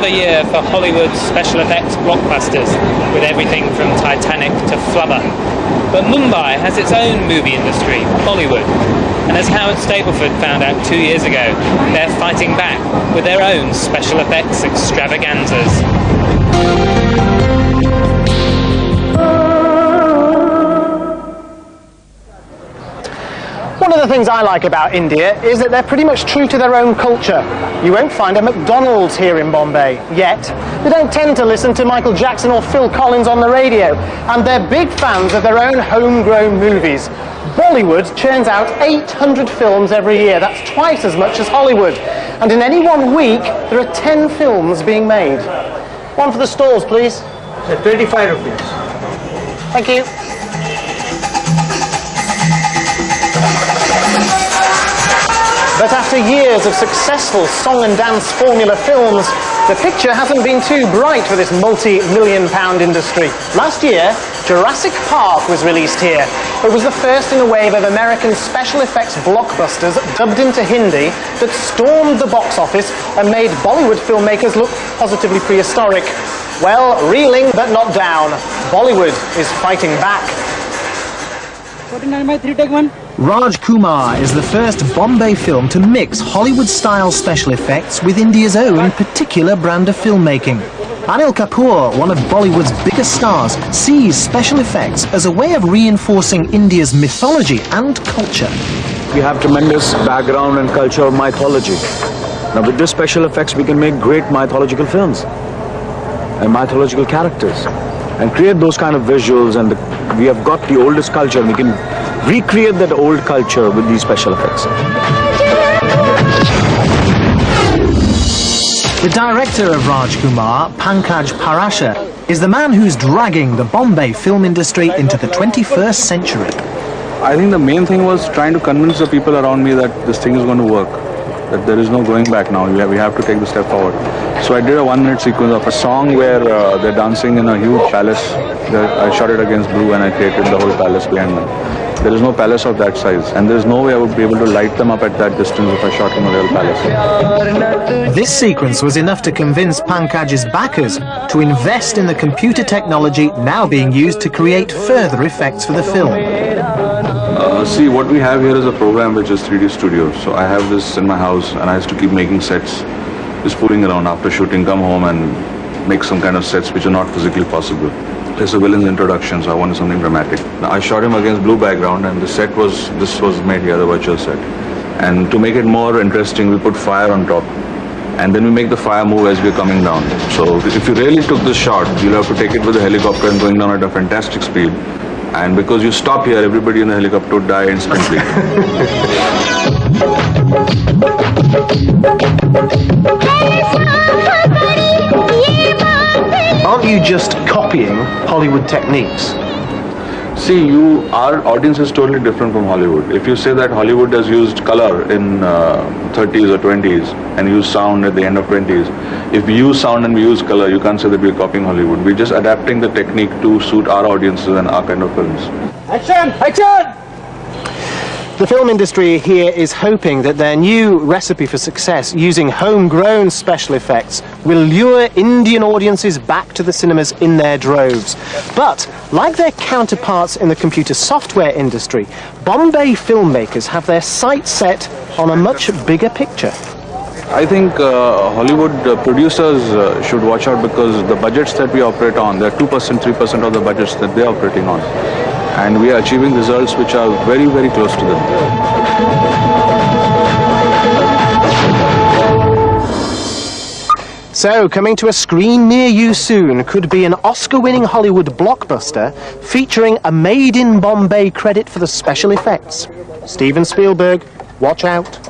another year for Hollywood's special effects blockbusters, with everything from Titanic to Flubber. But Mumbai has its own movie industry, Bollywood. And as Howard Stapleford found out 2 years ago, they're fighting back with their own special effects extravaganzas. One of the things I like about India is that they're pretty much true to their own culture. You won't find a McDonald's here in Bombay, yet. They don't tend to listen to Michael Jackson or Phil Collins on the radio, and they're big fans of their own homegrown movies. Bollywood churns out 800 films every year. That's twice as much as Hollywood. And in any one week, there are 10 films being made. One for the stalls, please. 25 rupees. Thank you. But after years of successful song and dance formula films, the picture hasn't been too bright for this multi-million-pound industry. Last year, Jurassic Park was released here. It was the first in a wave of American special effects blockbusters dubbed into Hindi that stormed the box office and made Bollywood filmmakers look positively prehistoric. Well, reeling but not down. Bollywood is fighting back. 49 by 3, take one. Raj Kumar is the first Bombay film to mix Hollywood-style special effects with India's own particular brand of filmmaking. Anil Kapoor, one of Bollywood's biggest stars, sees special effects as a way of reinforcing India's mythology and culture. We have tremendous background and culture of mythology. Now with this special effects we can make great mythological films and mythological characters and create those kind of visuals, and we have got the oldest culture and we can recreate that old culture with these special effects. The director of Raj Kumar, Pankuj Parashar, is the man who's dragging the Bombay film industry into the 21st century. I think the main thing was trying to convince the people around me that this thing is going to work, that there is no going back now, we have to take the step forward. So I did a 1-minute sequence of a song where they're dancing in a huge palace. I shot it against blue and I created the whole palace behind them. There is no palace of that size, and there is no way I would be able to light them up at that distance if I shot in a real palace. This sequence was enough to convince Pankaj's backers to invest in the computer technology now being used to create further effects for the film. See, what we have here is a program which is 3D Studio. So I have this in my house and I used to keep making sets, just fooling around after shooting, come home and make some kind of sets which are not physically possible. There's a villain's introduction, so I wanted something dramatic. Now, I shot him against blue background and this was made here, the virtual set. And to make it more interesting, we put fire on top. And then we make the fire move as we're coming down. So if you really took this shot, you'll have to take it with a helicopter and going down at a fantastic speed. And because you stop here, everybody in the helicopter would die instantly. Aren't you just copying Hollywood techniques? See, our audience is totally different from Hollywood. If you say that Hollywood has used color in 30s or 20s and used sound at the end of 20s, if we use sound and we use color, you can't say that we're copying Hollywood. We're just adapting the technique to suit our audiences and our kind of films. Action! Action! The film industry here is hoping that their new recipe for success, using homegrown special effects, will lure Indian audiences back to the cinemas in their droves. But, like their counterparts in the computer software industry, Bombay filmmakers have their sights set on a much bigger picture. I think Hollywood producers should watch out, because the budgets that we operate on, they're 2%, 3% of the budgets that they're operating on. And we are achieving results which are very, very close to them. So, coming to a screen near you soon could be an Oscar-winning Hollywood blockbuster featuring a Made in Bombay credit for the special effects. Steven Spielberg, watch out.